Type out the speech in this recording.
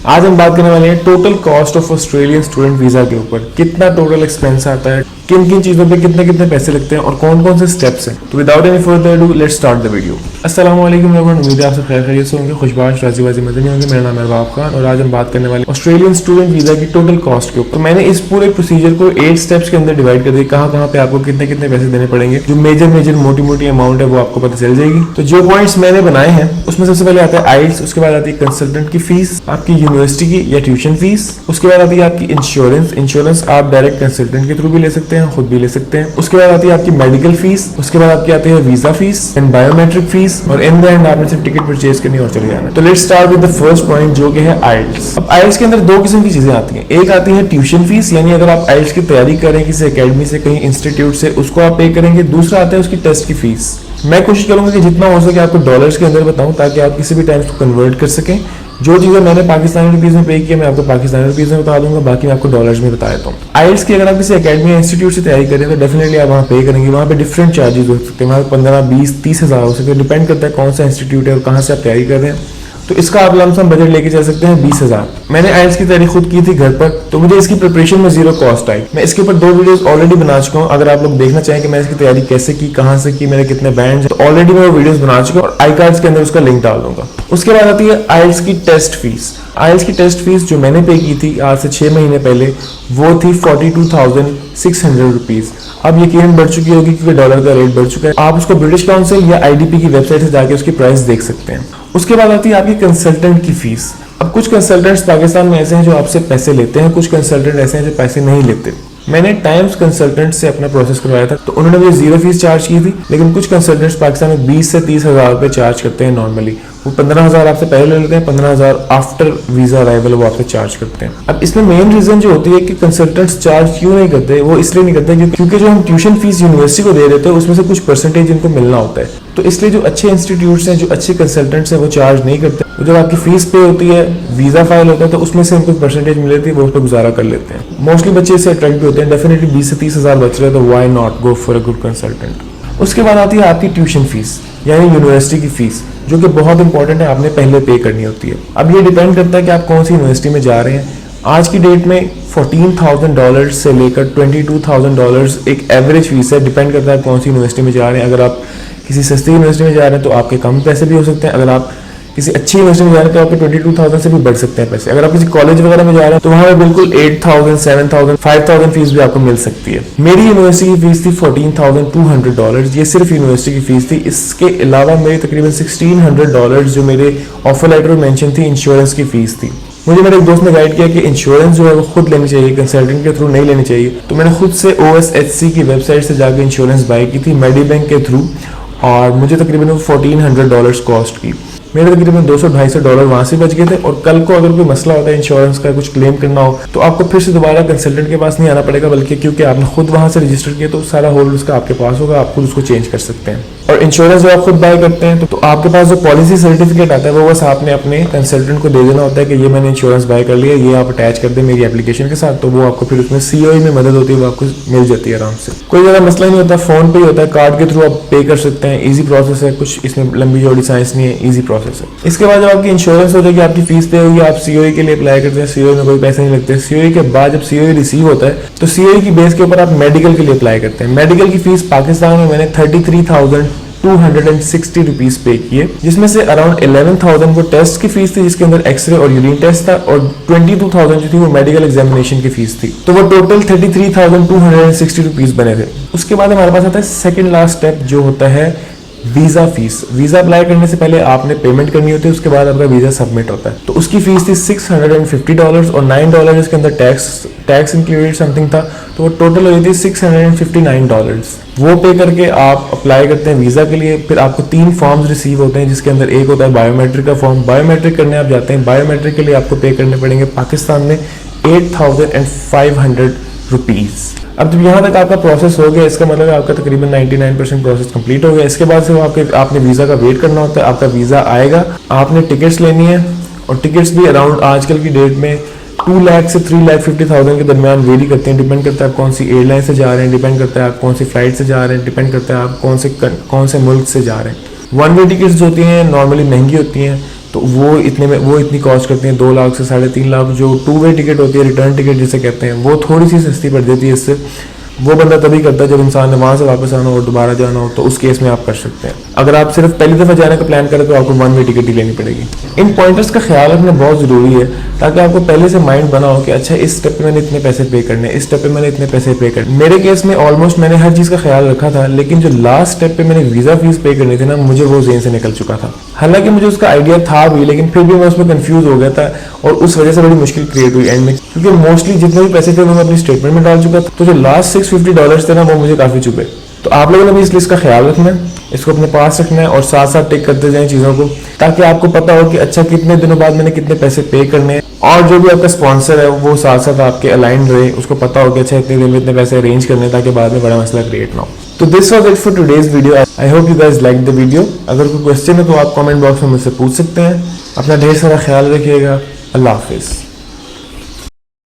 आज हम बात करने वाले हैं total cost of Australian student visa के ऊपर। कितना टोटल एक्सपेंस आता है, किन किन चीजों पे कितने कितने पैसे लगते हैं और कौन कौन से स्टेप्स हैं। तो without any further do let's start the video. अस्सलाम वालेकुम एवरीवन, उम्मीद है आप सब खैर खैरियत से होंगे, खुशबाश राजी बाजी मदनी होंगे। मेरा नाम है अरबाब खान और आज हम बात करने वाले ऑस्ट्रेलियन स्टूडेंट वीजा की टोटल कॉस्ट के ऊपर। तो मैंने इस पूरे प्रोसीजर को 8 स्टेप्स के अंदर डिवाइड कर दिया, कहाँ पे आपको कितने कितने पैसे देने पड़ेंगे। जो मेजर मोटी मोटी अमाउंट है वो आपको पता चल जाएगी। तो जो पॉइंट्स मैंने बनाए हैं उसमें सबसे पहले आता है आइल्स, उसके बाद आती है कंसल्टेंट की फीस, आपकी यूनिवर्सिटी की या ट्यूशन फीस, उसके बाद आती है आपकी इंश्योरेंस आप डायरेक्ट कंसल्टेंट के थ्रू भी ले सकते हैं, खुद भी ले सकते हैं। उसके बाद आती है आपकी मेडिकल फीस, उसके बाद आपकी आती है visa fees and biometric fees, और इन द एंड आपने सिर्फ टिकट परचेज करनी और चले जाना। तो let's start with the first point जो कि है आइल्स। अब आइल्स के अंदर दो किस्म की चीजें आती हैं। एक आती है ट्यूशन फीस, यानी अगर आप आइल्स की तैयारी कर रहे हैं किसी एकेडमी से, कहीं इंस्टीट्यूट से, उसको आप पे करेंगे। दूसरा आता है उसकी टेस्ट की फीस। मैं कोशिश करूंगा कि जितना हो सके आपको डॉलर्स के अंदर बताऊं ताकि आप किसी भी टाइम को कन्वर्ट कर सकें। जो चीजें मैंने पाकिस्तानी रुपीज में पे किया मैं आपको पाकिस्तानी रुपीज में बता दूंगा, बाकी मैं आपको डॉलर्स में बता देता हूँ। आइल्स की अगर आप किसी एकेडमी या इंस्टीट्यूट से तैयारी करें तो डेफिनेटली आप वहाँ पे करेंगे। वहाँ पे डिफरेंट चार्जेस हो सकते हैं, वहाँ 15, 20, 30 हज़ार हो सकते हैं, डिपेंड करता है कौन सा इंस्टीट्यूट है और कहाँ से आप तैयारी कर रहे हैं। तो इसका आप लमसम बजट लेके चल सकते हैं 20,000। मैंने आइल्स की तैयारी खुद की थी घर पर, तो मुझे इसकी प्रिपरेशन में जीरो कॉस्ट आई। मैं इसके ऊपर 2 वीडियोस ऑलरेडी बना चुका हूँ। अगर आप लोग देखना चाहें कि मैं इसकी तैयारी कैसे की, कहाँ से की, मेरे कितने बैंड, तो ऑलरेडी मैं वो वीडियोस बना चुका हूँ और आई कार्ड्स के अंदर उसका लिंक डाल दूंगा। उसके बाद आती है आइल्स की टेस्ट फीस। आइल्स की टेस्ट फीस जो मैंने पे की थी आज से 6 महीने पहले, वो थी 42,600 रुपीज। अब यकीनन बढ़ चुकी होगी क्योंकि डॉलर का रेट बढ़ चुका है। आप उसको ब्रिटिश काउंसिल या आईडीपी की वेबसाइट से जाके उसकी प्राइस देख सकते हैं। उसके बाद आती है आपकी कंसल्टेंट की फीस। अब कुछ कंसल्टेंट्स पाकिस्तान में ऐसे हैं जो आपसे पैसे लेते हैं, कुछ कंसल्टेंट ऐसे हैं जो पैसे नहीं लेते। मैंने टाइम्स कंसल्टेंट से अपना प्रोसेस करवाया था, तो उन्होंने मुझे जीरो फीस चार्ज की थी। लेकिन कुछ कंसल्टेंट्स पाकिस्तान में 20 से 30 हज़ार रुपए चार्ज करते हैं नॉर्मली। वो 15,000 आपसे पहले ले लेते हैं, 15,000 आफ्टर वीजा अराइवल वो आपसे चार्ज करते हैं। अब इसमें मेन रीजन जो होती है कि कंसल्टेंट्स चार्ज क्यों नहीं करते, वो इसलिए नहीं करते क्योंकि जो हम ट्यूशन फीस यूनिवर्सिटी को दे देते हैं उसमें से कुछ परसेंटेज इनको मिलना होता है। तो इसलिए जो अच्छे इंस्टीट्यूट्स हैं, जो अच्छे कंसल्टेंट्स हैं, वो चार्ज नहीं करते। जब आपकी फीस पे होती है, वीजा फाइल होता है, तो उसमें से उनको परसेंटेज मिल जाती है, वो उस पर गुजारा कर लेते हैं। मोस्टली बच्चे इससे अट्रैक्ट भी होते हैं। डेफिनेटली 20 से 30 हज़ार बच रहे हैं, तो why not go for a good consultant. उसके बाद आती है आपकी ट्यूशन फीस यानी यूनिवर्सिटी की फीस, जो कि बहुत इंपॉर्टेंट है, आपने पहले पे करनी होती है। अब ये डिपेंड करता है कि आप कौन सी यूनिवर्सिटी में जा रहे हैं। आज की डेट में $14,000 से लेकर $22,000 एक एवरेज फीस है। डिपेंड करता है कौन सी यूनिवर्सिटी में जा रहे हैं। अगर आप किसी सस्ती यूनिवर्सिटी में जा रहे हैं तो आपके कम पैसे भी हो सकते हैं। अगर आप किसी अच्छी यूनिवर्सिटी में जा रहे हैं तो आपके 22,000 से भी बढ़ सकते हैं पैसे। अगर आप किसी कॉलेज वगैरह में जा रहे हैं तो वहाँ पे बिल्कुल 8,000, 7,000, 5,000 फीस भी आपको मिल सकती है। मेरी यूनिवर्सिटी की फीस थी $14,200। ये सिर्फ यूनिवर्सिटी की फीस थी। इसके अलावा मेरी तकरीबन $1,600 जो मेरे ऑफर लेटर में मेंशन थी इंश्योरेंस की फीस थी। मुझे मेरे एक दोस्त ने गाइड किया कि इंश्योरेंस जो है वो खुद लेनी चाहिए, कंसल्टेंट के थ्रू नहीं लेनी चाहिए। तो मैंने खुद से OSHC की वेबसाइट से जाकर इंश्योरेंस बाय की थी मेडीबैंक के थ्रू, और मुझे तकरीबन $1,400 कॉस्ट की। मेरे तकरीबन $200-250 वहां से बच गए थे। और कल को अगर कोई मसला होता है इंश्योरेंस का, कुछ क्लेम करना हो, तो आपको फिर से दोबारा कंसल्टेंट के पास नहीं आना पड़ेगा, बल्कि क्योंकि आपने खुद वहां से रजिस्टर किया तो सारा होल्ड उसका आपके पास होगा, आप खुद उसको चेंज कर सकते हैं। और इंश्योरेंस जब आप खुद बाय करते हैं तो आपके पास जो पॉलिसी सर्टिफिकेट आता है वो बस आपने अपने कंसल्टेंट को दे देना होता है कि ये मैंने इंश्योरेंस बाय कर लिया, ये आप अटैच कर दें मेरी एप्लीकेशन के साथ। तो वो आपको फिर उसमें COE में मदद होती है, वो आपको मिल जाती है आराम से। कोई ज़्यादा मसला नहीं होता, फोन पे ही होता है, कार्ड के थ्रू आप पे कर सकते हैं। ईजी प्रोसेस है, कुछ इसमें लंबी चौड़ी साइंस नहीं है, ईजी प्रोसेस है। इसके बाद जब आपकी इंश्योरेंस हो जाएगी, आपकी फीस पे होगी, आप COE के लिए अप्लाई करते हैं। COE में कोई पैसे नहीं लगते। COE के बाद जब COE रिसीव होता है तो COE की बेस के ऊपर आप मेडिकल के लिए अप्लाई करते हैं। मेडिकल की फीस पाकिस्तान में मैंने 33,260 रुपीज पे किए, जिसमें से अराउंड 11,000 वो टेस्ट की फीस थी जिसके अंदर एक्सरे और यूरिन टेस्ट था, और 22,000 जो थी वो मेडिकल एग्जामिनेशन की फीस थी। तो वो टोटल 33,260 रुपीज बने थे। उसके बाद हमारे पास आता है सेकंड लास्ट स्टेप जो होता है वीजा फीस। वीजा अप्लाई करने से पहले आपने पेमेंट करनी होती है, उसके बाद आपका वीजा सबमिट होता है। तो उसकी फीस थी $650 और $9 इसके अंदर टैक्स इंक्लूडेड समथिंग था, तो वो टोटल हो जाती है $659। वो पे करके आप अप्लाई करते हैं वीजा के लिए। फिर आपको 3 फॉर्म्स रिसीव होते हैं, जिसके अंदर एक होता है बायोमेट्रिक का फॉर्म। बायोमेट्रिक करने आप जाते हैं, बायोमेट्रिक के लिए आपको पे करने पड़ेंगे पाकिस्तान में 8,500 रुपीज। अब जब यहाँ तक आपका प्रोसेस हो गया, इसका मतलब आपका तकरीबन 99% प्रोसेस कंप्लीट हो गया। इसके बाद से आपने वीजा का वेट करना होता है। आपका वीजा आएगा, आपने टिकट्स लेनी है, और टिकट्स भी अराउंड आजकल की डेट में 2 लाख से 3,50,000 के दरमियान वेरी करते हैं। डिपेंड करता है आप कौन सी एयरलाइन से जा रहे हैं, डिपेंड करता है आप कौन सी फ्लाइट से जा रहे हैं, डिपेंड करता है आप कौन से मुल्क से जा रहे हैं। 1 वे टिकट्स होती हैं नॉर्मली महंगी होती हैं, तो वो इतनी कॉस्ट करती हैं 2 लाख से 3.5 लाख। जो 2 वे टिकट होती है, रिटर्न टिकट जिसे कहते हैं, वो थोड़ी सी सस्ती पड़ जाती है इससे। वो बंदा तभी करता है जब इंसान ने वहाँ से वापस आना हो और दोबारा जाना हो, तो उस केस में आप कर सकते हैं। अगर आप सिर्फ पहली दफ़ा जाने का प्लान करें तो आपको 1 वे टिकट ही लेनी पड़ेगी। इन पॉइंटर्स का ख्याल रखना बहुत ज़रूरी है ताकि आपको पहले से माइंड बना हो कि अच्छा इस स्टेप पे मैंने इतने पैसे पे करने, इस स्टेप पे मैंने इतने पैसे पे करने। मेरे केस में ऑलमोस्ट मैंने हर चीज़ का ख्याल रखा था, लेकिन जो लास्ट स्टेप पे मैंने वीज़ा फीस पे करनी थी ना, मुझे वो जेन से निकल चुका था। हालांकि मुझे उसका आइडिया था भी, लेकिन फिर भी मैं उसमें कंफ्यूज हो गया था और उस वजह से बड़ी मुश्किल क्रिएट हुई एंड में, क्योंकि मोस्टली जितने भी पैसे थे वो मैं अपनी स्टेटमेंट में डाल चुका था। तो जो लास्ट $650 थे ना, वो मुझे काफ़ी चुभे। तो आप लोगों ने भी इस लिस्ट का ख्याल रखना है, इसको अपने पास रखना है और साथ साथ टिक करते जाएं चीज़ों को, ताकि आपको पता हो कि अच्छा कितने दिनों बाद मैंने कितने पैसे पे करने हैं। और जो भी आपका स्पॉन्सर है वो साथ साथ आपके अलाइन रहे, उसको पता हो कि अच्छा इतने दिन में इतने पैसे अरेंज करने, ताकि बाद में बड़ा मसला क्रिएट ना हो। तो this was it for today's video. I hope you guys like the video. अगर कोई क्वेश्चन है तो आप कमेंट बॉक्स में मुझसे पूछ सकते हैं। अपना ढेर सारा ख्याल रखिएगा। अल्लाह हाफिज़।